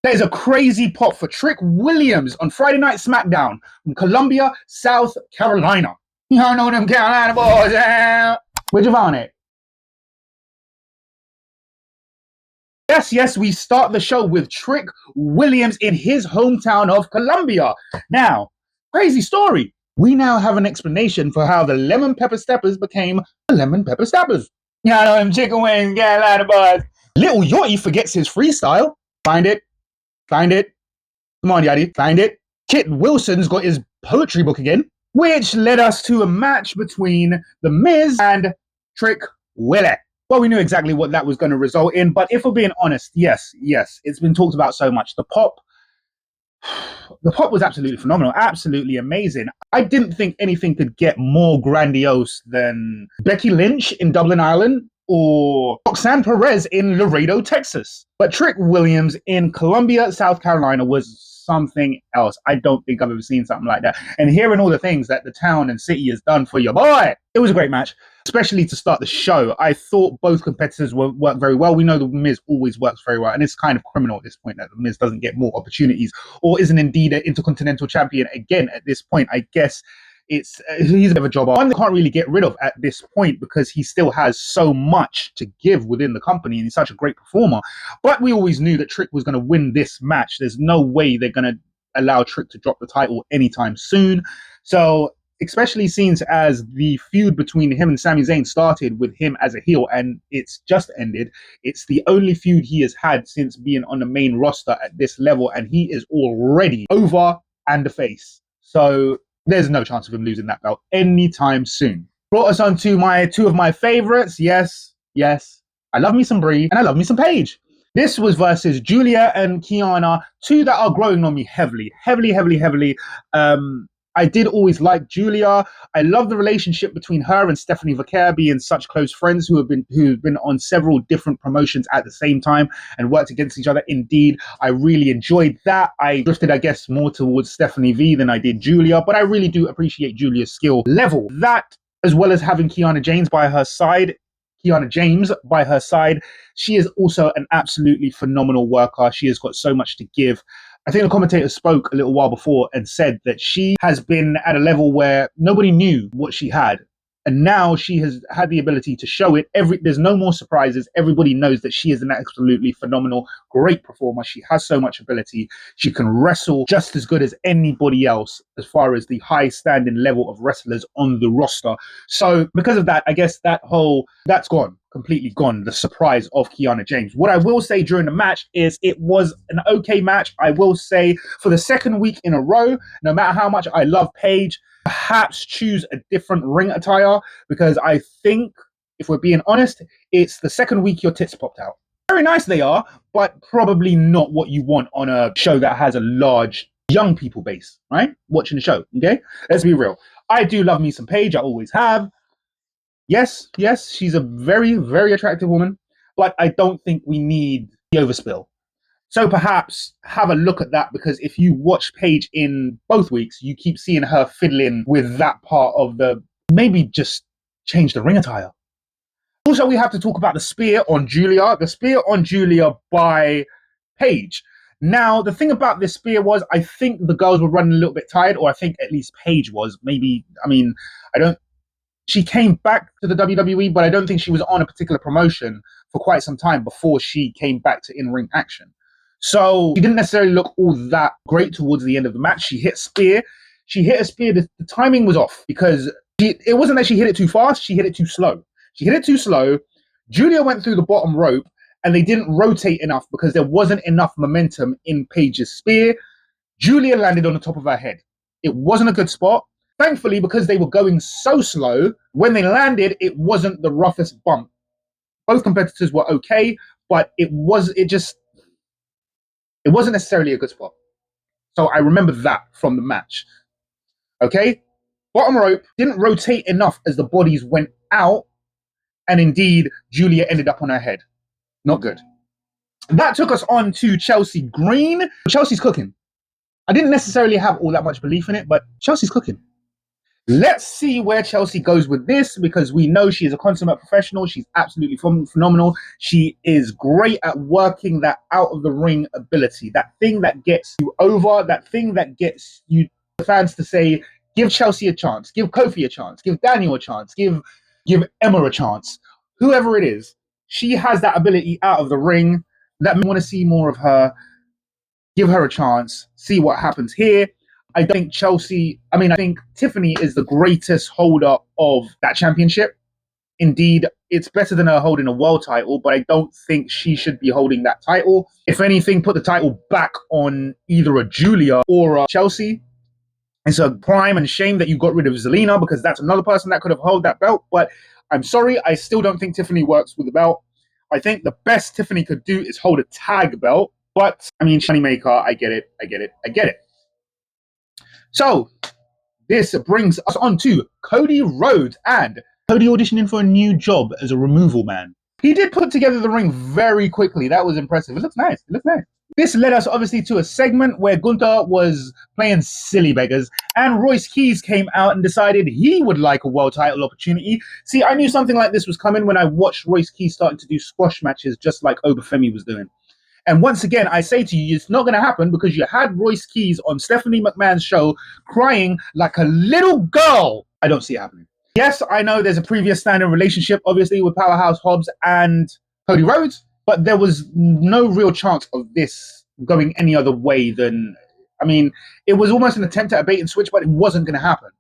There's a crazy pop for Trick Williams on Friday Night SmackDown from Columbia, South Carolina. Y'all know them Carolina boys. Where'd you find it? Yes, we start the show with Trick Williams in his hometown of Columbia. Now, crazy story. We now have an explanation for how the Lemon Pepper Steppers became the Lemon Pepper Steppers. Y'all know them chicken wings, Carolina boys. Little Yachty forgets his freestyle. Find it. Come on, Yachty, find it. Kit Wilson's got his poetry book again, which led us to a match between The Miz and Trick Willie. Well, we knew exactly what that was going to result in, but if we're being honest, yes, it's been talked about so much. The pop was absolutely phenomenal, absolutely amazing. I didn't think anything could get more grandiose than Becky Lynch in Dublin, Ireland, or Roxanne Perez in Laredo, Texas. But Trick Williams in Columbia, South Carolina was something else. I don't think I've ever seen something like that. And hearing all the things that the town and city has done for your boy, it was a great match, especially to start the show. I thought both competitors worked very well. We know The Miz always works very well, and it's kind of criminal at this point that The Miz doesn't get more opportunities or isn't indeed an Intercontinental Champion again at this point. I guess he's a bit of a jobber. One they can't really get rid of at this point because he still has so much to give within the company and he's such a great performer. But we always knew that Trick was going to win this match. There's no way they're going to allow Trick to drop the title anytime soon. So, especially since as the feud between him and Sami Zayn started with him as a heel and it's just ended, it's the only feud he has had since being on the main roster at this level, and he is already over and a face. So there's no chance of him losing that belt anytime soon. Brought us on to two of my favorites. Yes. I love me some Brie and I love me some Paige. This was versus Julia and Kiana, two that are growing on me heavily. I did always like Julia. I love the relationship between her and Stephanie Vaquer being such close friends who've been on several different promotions at the same time and worked against each other. Indeed, I really enjoyed that. I drifted, I guess, more towards Stephanie V than I did Julia, but I really do appreciate Julia's skill level. That, as well as having Kiana James by her side, she is also an absolutely phenomenal worker. She has got so much to give. I think the commentator spoke a little while before and said that she has been at a level where nobody knew what she had. And now she has had the ability to show it. There's no more surprises. Everybody knows that she is an absolutely phenomenal, great performer. She has so much ability. She can wrestle just as good as anybody else as far as the high standing level of wrestlers on the roster. So because of that, I guess that's gone. Completely gone, the surprise of Kiana James. What I will say during the match is it was an okay match. I will say for the second week in a row, no matter how much I love Paige, perhaps choose a different ring attire because I think, if we're being honest, it's the second week your tits popped out. Very nice they are, but probably not what you want on a show that has a large young people base, right? Watching the show, okay? Let's be real. I do love me some Paige. I always have. Yes, she's a very, very attractive woman, but I don't think we need the overspill. So perhaps have a look at that, because if you watch Paige in both weeks, you keep seeing her fiddling with that part of maybe just change the ring attire. Also, we have to talk about the spear on Julia by Paige. Now, the thing about this spear was, I think the girls were running a little bit tired, or I think at least Paige was. She came back to the WWE, but I don't think she was on a particular promotion for quite some time before she came back to in-ring action. So she didn't necessarily look all that great towards the end of the match. She hit a spear. The timing was off because it wasn't that she hit it too fast. She hit it too slow. Julia went through the bottom rope and they didn't rotate enough because there wasn't enough momentum in Paige's spear. Julia landed on the top of her head. It wasn't a good spot. Thankfully, because they were going so slow, when they landed, it wasn't the roughest bump. Both competitors were okay, but it wasn't necessarily a good spot. So I remember that from the match. Okay? Bottom rope didn't rotate enough as the bodies went out, and indeed, Julia ended up on her head. Not good. That took us on to Chelsea Green. Chelsea's cooking. I didn't necessarily have all that much belief in it, but Chelsea's cooking. Let's see where Chelsea goes with this, because we know she is a consummate professional. She's absolutely phenomenal. She is great at working that out of the ring ability, that thing that gets you over, that thing that gets you fans to say, give Chelsea a chance, give Kofi a chance, give Daniel a chance, give Emma a chance. Whoever it is, she has that ability out of the ring. That we want to see more of her. Give her a chance, see what happens here. I think I think Tiffany is the greatest holder of that championship. Indeed, it's better than her holding a world title, but I don't think she should be holding that title. If anything, put the title back on either a Julia or a Chelsea. It's a crime and shame that you got rid of Zelina, because that's another person that could have held that belt. But I'm sorry, I still don't think Tiffany works with the belt. I think the best Tiffany could do is hold a tag belt. But I mean, Moneymaker, I get it. So this brings us on to Cody Rhodes, and Cody auditioning for a new job as a removal man. He did put together the ring very quickly. That was impressive. It looks nice. This led us obviously to a segment where Gunther was playing silly beggars, and Royce Keys came out and decided he would like a world title opportunity. See, I knew something like this was coming when I watched Royce Keys starting to do squash matches just like Obafemi was doing. And once again, I say to you, it's not going to happen, because you had Royce Keys on Stephanie McMahon's show crying like a little girl. I don't see it happening. Yes, I know there's a previous standing relationship, obviously, with Powerhouse Hobbs and Cody Rhodes, but there was no real chance of this going any other way than, I mean, it was almost an attempt at a bait and switch, but it wasn't going to happen.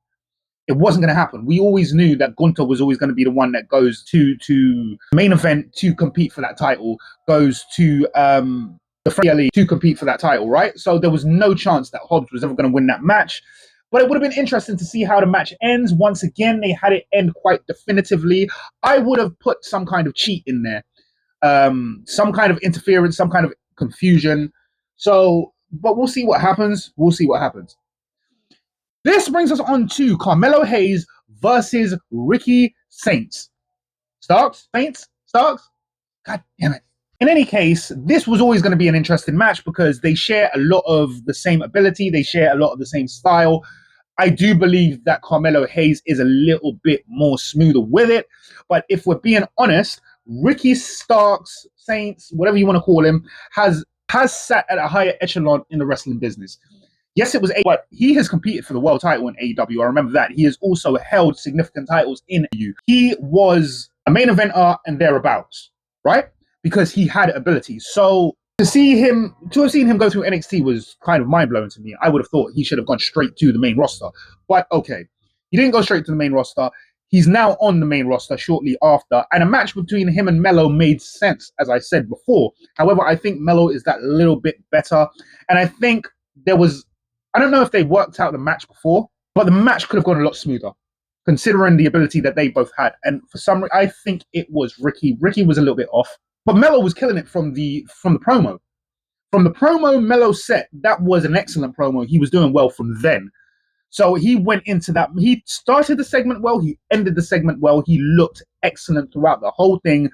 It wasn't going to happen. We always knew that Gunther was always going to be the one that goes to main event to compete for that title, goes to the Friendly to compete for that title, right? So there was no chance that Hobbs was ever going to win that match. But it would have been interesting to see how the match ends. Once again, they had it end quite definitively. I would have put some kind of cheat in there, some kind of interference, some kind of confusion. So, but we'll see what happens. This brings us on to Carmelo Hayes versus Ricky Saints. Starks? God damn it. In any case, this was always going to be an interesting match, because they share a lot of the same ability. They share a lot of the same style. I do believe that Carmelo Hayes is a little bit more smoother with it. But if we're being honest, Ricky Starks, Saints, whatever you want to call him, has sat at a higher echelon in the wrestling business. Yes, it was but he has competed for the world title in AEW. I remember that. He has also held significant titles in AEW. He was a main eventer and thereabouts, right? Because he had ability. So to have seen him go through NXT was kind of mind blowing to me. I would have thought he should have gone straight to the main roster. But okay, he didn't go straight to the main roster. He's now on the main roster shortly after, and a match between him and Melo made sense, as I said before. However, I think Melo is that little bit better, and I think I don't know if they worked out the match before, but the match could have gone a lot smoother, considering the ability that they both had. And for some reason, I think it was Ricky. Ricky was a little bit off, but Melo was killing it from the promo. From the promo Melo set, that was an excellent promo. He was doing well from then. So he went into that. He started the segment well. He ended the segment well. He looked excellent throughout the whole thing.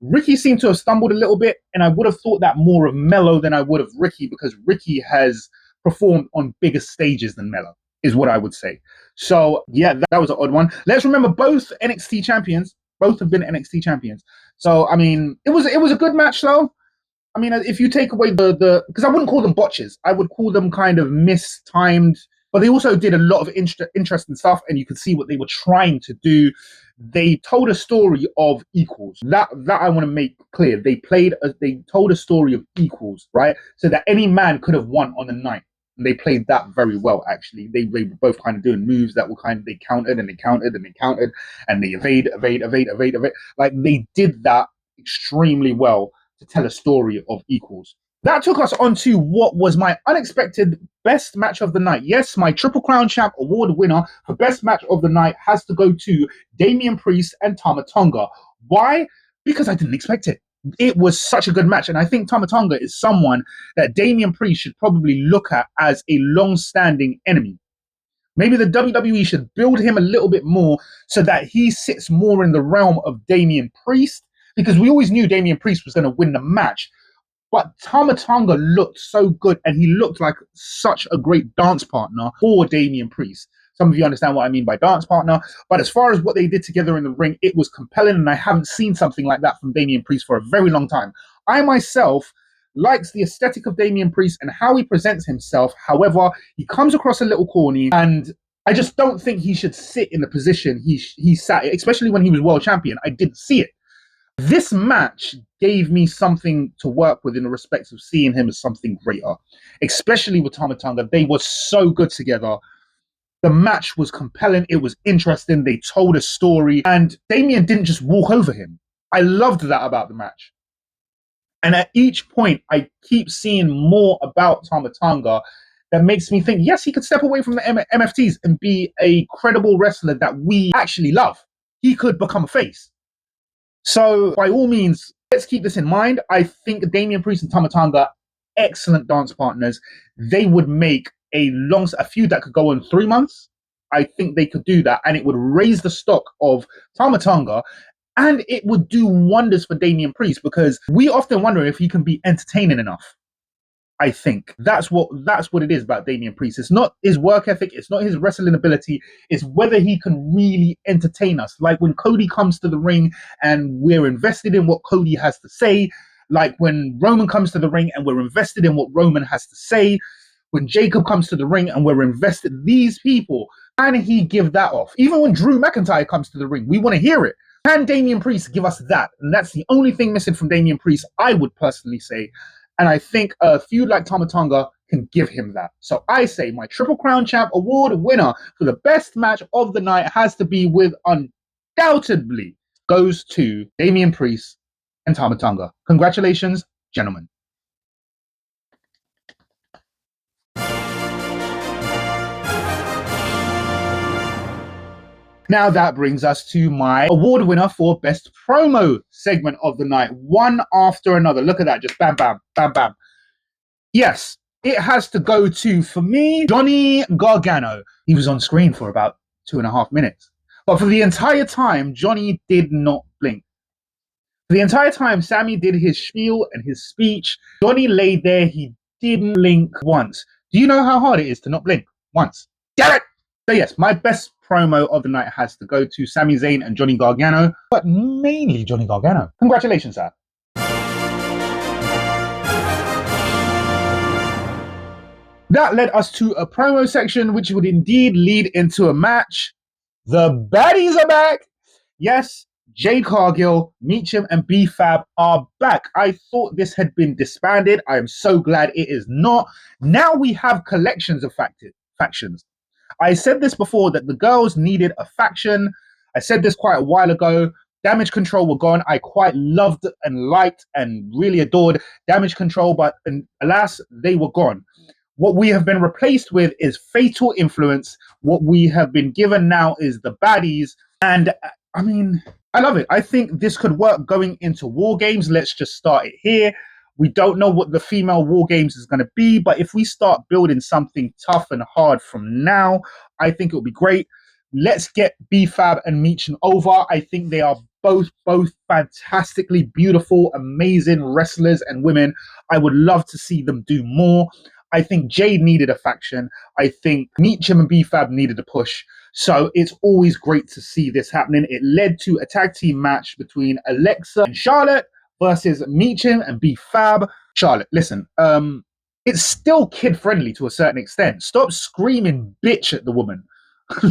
Ricky seemed to have stumbled a little bit, and I would have thought that more of Melo than I would of Ricky, because Ricky has performed on bigger stages than Melo, is what I would say. So yeah, that was an odd one. Let's remember, both NXT champions, both have been NXT champions. So I mean, it was a good match though. I mean, if you take away the because I wouldn't call them botches, I would call them kind of mistimed. But they also did a lot of interesting stuff, and you could see what they were trying to do. They told a story of equals. That I want to make clear. They told a story of equals, right? So that any man could have won on the night. And they played that very well, actually. They were both kind of doing moves that were they countered and they countered and they countered and they evade. Like, they did that extremely well to tell a story of equals. That took us on to what was my unexpected best match of the night. Yes, my Triple Crown Champ award winner for best match of the night has to go to Damian Priest and Tama Tonga. Why? Because I didn't expect it. It was such a good match, and I think Tama Tonga is someone that Damian Priest should probably look at as a long-standing enemy. Maybe the WWE should build him a little bit more so that he sits more in the realm of Damian Priest, because we always knew Damian Priest was going to win the match. But Tama Tonga looked so good, and he looked like such a great dance partner for Damian Priest. Some of you understand what I mean by dance partner. But as far as what they did together in the ring, it was compelling, and I haven't seen something like that from Damian Priest for a very long time. I myself likes the aesthetic of Damian Priest and how he presents himself. However, he comes across a little corny, and I just don't think he should sit in the position he sat, especially when he was world champion. I didn't see it. This match gave me something to work with in the respects of seeing him as something greater, especially with Tama Tonga. They were so good together. The match was compelling. It was interesting. They told a story, and Damian didn't just walk over him. I loved that about the match. And at each point, I keep seeing more about Tama Tonga that makes me think, yes, he could step away from the MFTs and be a credible wrestler that we actually love. He could become a face. So by all means, let's keep this in mind. I think Damian Priest and Tama Tonga, excellent dance partners. They would make a feud that could go on 3 months. I think they could do that, and it would raise the stock of Tama Tonga, and it would do wonders for Damian Priest, because we often wonder if he can be entertaining enough. I think that's what it is about Damian Priest. It's not his work ethic, it's not his wrestling ability, it's whether he can really entertain us. Like when Cody comes to the ring and we're invested in what Cody has to say, like when Roman comes to the ring and we're invested in what Roman has to say, when Jacob comes to the ring and we're invested, these people, can he give that off? Even when Drew McIntyre comes to the ring, we want to hear it. Can Damian Priest give us that? And that's the only thing missing from Damian Priest, I would personally say. And I think a feud like Tama Tonga can give him that. So I say my Triple Crown Champ Award winner for the best match of the night has to be, with undoubtedly, goes to Damian Priest and Tama Tonga. Congratulations, gentlemen. Now that brings us to my award winner for best promo segment of the night, one after another. Look at that, just bam, bam, bam, bam. Yes, it has to go to, for me, Johnny Gargano. He was on screen for about 2.5 minutes. But for the entire time, Johnny did not blink. For the entire time, Sammy did his spiel and his speech. Johnny lay there, he didn't blink once. Do you know how hard it is to not blink once? Damn it! So yes, my best promo of the night has to go to Sami Zayn and Johnny Gargano, but mainly Johnny Gargano. Congratulations, sir. That led us to a promo section, which would indeed lead into a match. The baddies are back. Yes, Jade Cargill, Meacham, and B-Fab are back. I thought this had been disbanded. I am so glad it is not. Now we have collections of factions. I said this before, that the girls needed a faction. I said this quite a while ago. Damage Control were gone. I quite loved and liked and really adored Damage Control, but alas, they were gone. What we have been replaced with is Fatal Influence. What we have been given now is the baddies. And I mean, I love it. I think this could work going into War Games. Let's just start it here. We don't know what the female War Games is going to be, but if we start building something tough and hard from now, I think it will be great. Let's get B-Fab and Meacham over. I think they are both fantastically beautiful, amazing wrestlers and women. I would love to see them do more. I think Jade needed a faction. I think Meacham and B-Fab needed a push. So it's always great to see this happening. It led to a tag team match between Alexa and Charlotte versus Meacham and B-Fab. Charlotte, listen, it's still kid-friendly to a certain extent. Stop screaming bitch at the woman.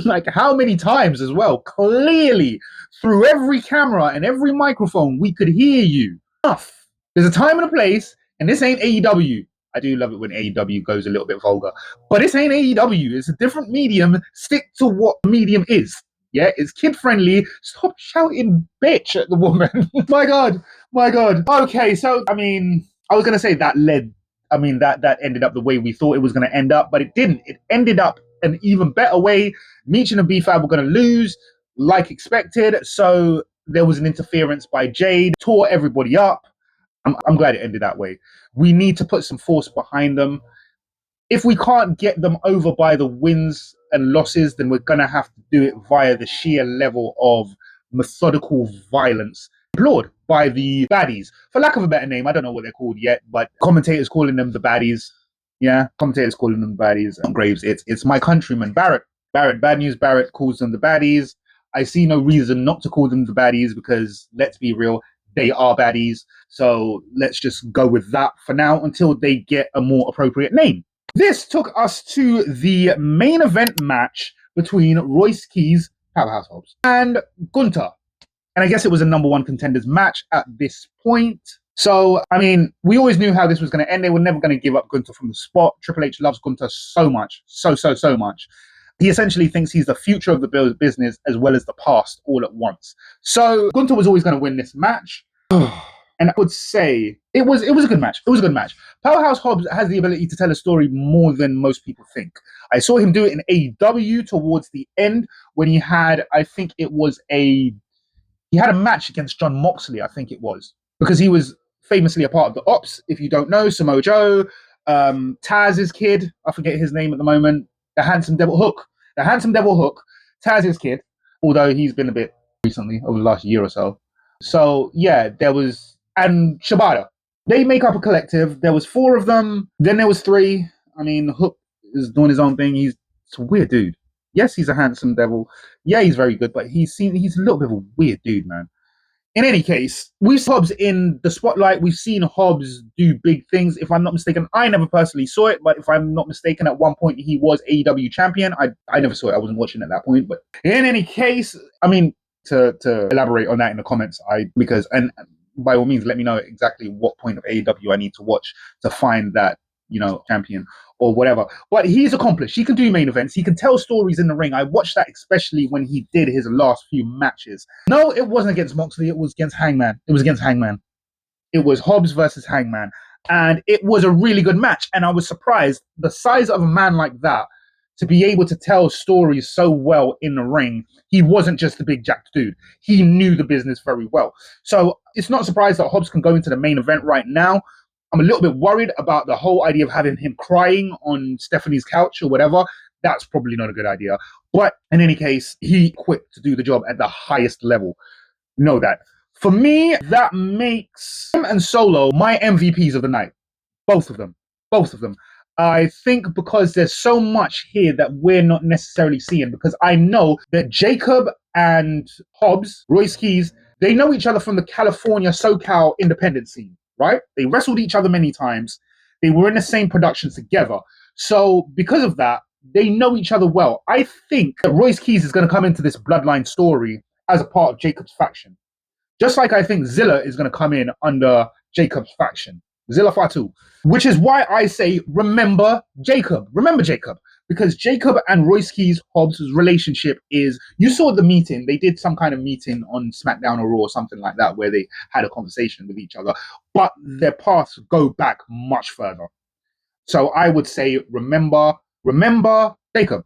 Like, how many times as well? Clearly, through every camera and every microphone, we could hear you. Enough. There's a time and a place, and this ain't AEW. I do love it when AEW goes a little bit vulgar, but this ain't AEW. It's a different medium. Stick to what the medium is. Yeah, it's kid-friendly. Stop shouting bitch at the woman. My God. Okay, so, I mean, I was going to say that ended up the way we thought it was going to end up, but it didn't. It ended up an even better way. Meacham and B-Fab were going to lose, like expected, so there was an interference by Jade, tore everybody up. I'm glad it ended that way. We need to put some force behind them. If we can't get them over by the wins and losses, then we're going to have to do it via the sheer level of methodical violence implored by the baddies. For lack of a better name, I don't know what they're called yet, but commentators calling them the baddies. Yeah, commentators calling them baddies. And Graves, it's my countryman, Barrett. Barrett, bad news. Barrett calls them the baddies. I see no reason not to call them the baddies because let's be real, they are baddies. So let's just go with that for now until they get a more appropriate name. This took us to the main event match between Royce Keys, Powerhouse Hobbs, and Gunther. And I guess it was a number one contenders match at this point. So, I mean, we always knew how this was going to end. They were never going to give up Gunther from the spot. Triple H loves Gunther so much, so much. He essentially thinks he's the future of the business as well as the past all at once. So Gunther was always going to win this match. And I would say it was a good match. It was a good match. Powerhouse Hobbs has the ability to tell a story more than most people think. I saw him do it in AEW towards the end when he had, I think it was he had a match against John Moxley, I think it was, because he was famously a part of the Ops. If you don't know, Samoa Joe, Taz's kid, I forget his name at the moment, the handsome Devil Hook, Taz's kid, although he's been a bit recently over the last year or so. So yeah, there was, and Shibata. They make up a collective. There was 4 of them. Then there was 3. I mean, Hook is doing his own thing. He's a weird dude. Yes, he's a handsome devil. Yeah, he's very good, but he's a little bit of a weird dude, man. In any case, we've seen Hobbs in the spotlight. We've seen Hobbs do big things. If I'm not mistaken, I never personally saw it, but if I'm not mistaken, at one point he was AEW champion. I never saw it. I wasn't watching at that point. But in any case, I mean, to elaborate on that in the comments, because by all means, let me know exactly what point of AEW I need to watch to find that, champion or whatever. But he's accomplished. He can do main events. He can tell stories in the ring. I watched that especially when he did his last few matches. No, it wasn't against Moxley. It was against Hangman. It was Hobbs versus Hangman. And it was a really good match. And I was surprised the size of a man like that to be able to tell stories so well in the ring. He wasn't just a big jacked dude. He knew the business very well. So it's not surprised that Hobbs can go into the main event right now. I'm a little bit worried about the whole idea of having him crying on Stephanie's couch or whatever. That's probably not a good idea. But in any case, he equipped to do the job at the highest level. Know that. For me, that makes him and Solo my MVPs of the night. Both of them. I think because there's so much here that we're not necessarily seeing, because I know that Jacob and Hobbs, Royce Keys, they know each other from the California SoCal independent scene, right? They wrestled each other many times. They were in the same productions together. So because of that, they know each other well. I think that Royce Keys is going to come into this bloodline story as a part of Jacob's faction. Just like I think Zilla is going to come in under Jacob's faction. Zilla Fatu. Which is why I say remember Jacob. Because Jacob and Royce Keys Hobbs' relationship is, you saw the meeting. They did some kind of meeting on SmackDown or Raw or something like that where they had a conversation with each other. But their paths go back much further. So I would say remember Jacob.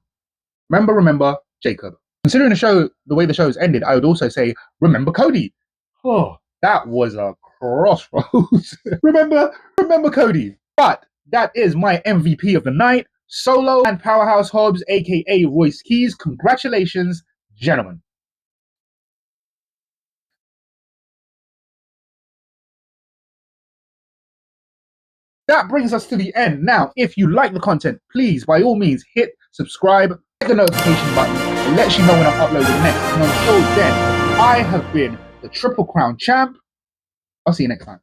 Remember Jacob. Considering the way the show's ended, I would also say remember Cody. Oh, that was a crossroads. remember Cody. But that is my MVP of the night, Solo and Powerhouse Hobbs, aka Royce Keys. Congratulations, gentlemen. That brings us to the end. Now, if you like the content, please, by all means, hit subscribe, hit the notification button. It lets you know when I'm uploading next. And until then, I have been the Triple Crown Champ. I'll see you next time.